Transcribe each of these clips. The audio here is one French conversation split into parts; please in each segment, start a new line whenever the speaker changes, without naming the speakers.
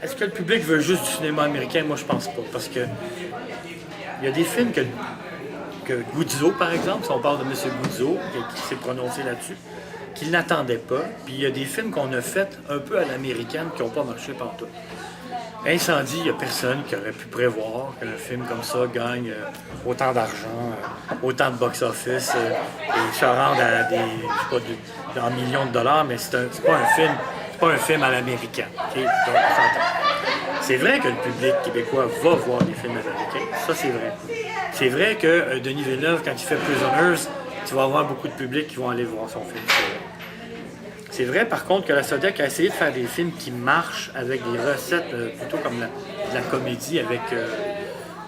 est-ce que le public veut juste du cinéma américain? Moi, je pense pas. Parce que il y a des films que Guzzo, par exemple, si on parle de M. Guzzo, qui s'est prononcé là-dessus, qu'il n'attendait pas. Puis il y a des films qu'on a faits un peu à l'américaine qui n'ont pas marché partout. Incendie, il n'y a personne qui aurait pu prévoir qu'un film comme ça gagne autant d'argent, autant de box-office et se rende à des, je sais pas, en millions de dollars, mais c'est pas un film à l'américaine. Okay? Donc, on s'entend. C'est vrai que le public québécois va voir des films américains, ça c'est vrai. C'est vrai que Denis Villeneuve, quand il fait Prisoners, tu vas avoir beaucoup de public qui vont aller voir son film. C'est vrai, par contre, que la Sodec a essayé de faire des films qui marchent avec des recettes plutôt comme de la comédie, avec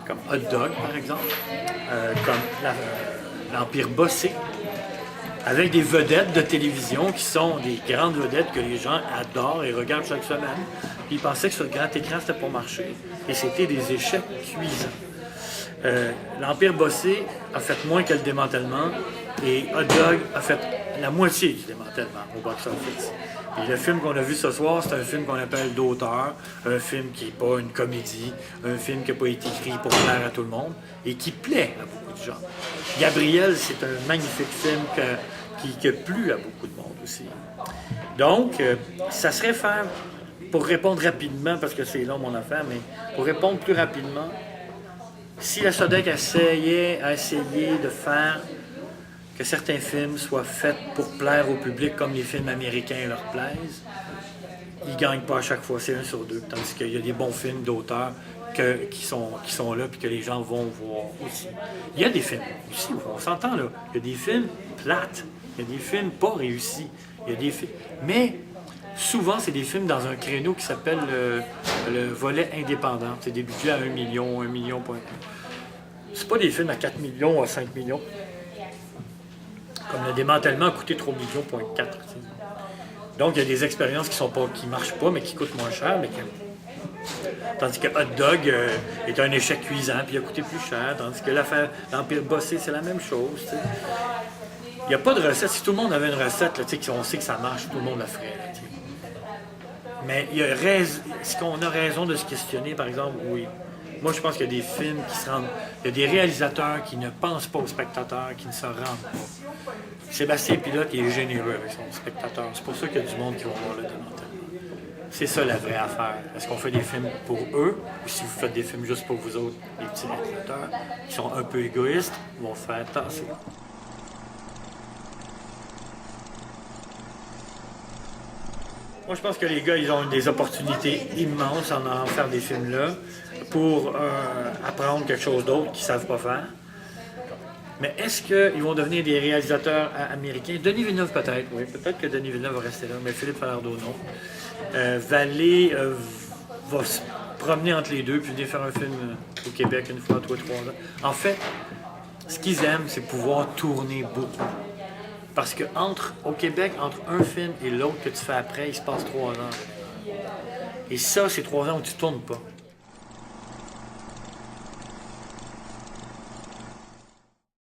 comme Hot Dog, par exemple, comme l'Empire Bossé, avec des vedettes de télévision qui sont des grandes vedettes que les gens adorent et regardent chaque semaine. Puis ils pensaient que sur le grand écran, c'était pour marcher. Et c'était des échecs cuisants. L'Empire Bossé a fait moins que le démantèlement et Hot Dog a fait la moitié du démantèlement au box-office. Et le film qu'on a vu ce soir, c'est un film qu'on appelle d'auteur, un film qui n'est pas une comédie, un film qui n'a pas été écrit pour plaire à tout le monde et qui plaît à beaucoup de gens. Gabriel, c'est un magnifique film qui a plu à beaucoup de monde aussi. Donc, ça serait faire, pour répondre rapidement, parce que c'est long mon affaire, mais pour répondre plus rapidement, si la Sodec a essayé de faire que certains films soient faits pour plaire au public comme les films américains leur plaisent, ils ne gagnent pas à chaque fois, c'est 1 sur 2. Tandis qu'il y a des bons films d'auteurs qui sont là et que les gens vont voir aussi. Il y a des films aussi, on s'entend là, il y a des films plates, il y a des films pas réussis, il y a des films... Mais souvent, c'est des films dans un créneau qui s'appelle le volet indépendant. C'est des budgets à 1 million, 1 million. C'est pas des films à 4 millions, à 5 millions. Comme le démantèlement a coûté 3 millions, 4. Donc, il y a des expériences qui marchent pas, mais qui coûtent moins cher. Tandis que Hot Dog est un échec cuisant, puis il a coûté plus cher. Tandis que l'Empire Bossé, c'est la même chose. T'sais. Il n'y a pas de recette. Si tout le monde avait une recette, là, on sait que ça marche, tout le monde la ferait. Là, mais est-ce qu'on a raison de se questionner, par exemple? Oui. Moi, je pense qu'il y a des films qui se rendent... Il y a des réalisateurs qui ne pensent pas aux spectateurs, qui ne se rendent pas. Sébastien Pilote, il est généreux avec son spectateur. C'est pour ça qu'il y a du monde qui va voir le démantèlement. C'est ça la vraie affaire. Est-ce qu'on fait des films pour eux, ou si vous faites des films juste pour vous autres, les petits réalisateurs qui sont un peu égoïstes, vont faire tasser. Moi, je pense que les gars, ils ont des opportunités immenses en faire des films-là pour apprendre quelque chose d'autre qu'ils ne savent pas faire. Mais est-ce qu'ils vont devenir des réalisateurs américains? Denis Villeneuve, peut-être, oui. Peut-être que Denis Villeneuve va rester là, mais Philippe Falardeau, non. Vallée va se promener entre les deux puis venir faire un film au Québec une fois, 2 ou 3 ans. En fait, ce qu'ils aiment, c'est pouvoir tourner beaucoup. Parce que au Québec, entre un film et l'autre que tu fais après, il se passe 3 ans. Et ça, c'est 3 ans où tu ne tournes pas.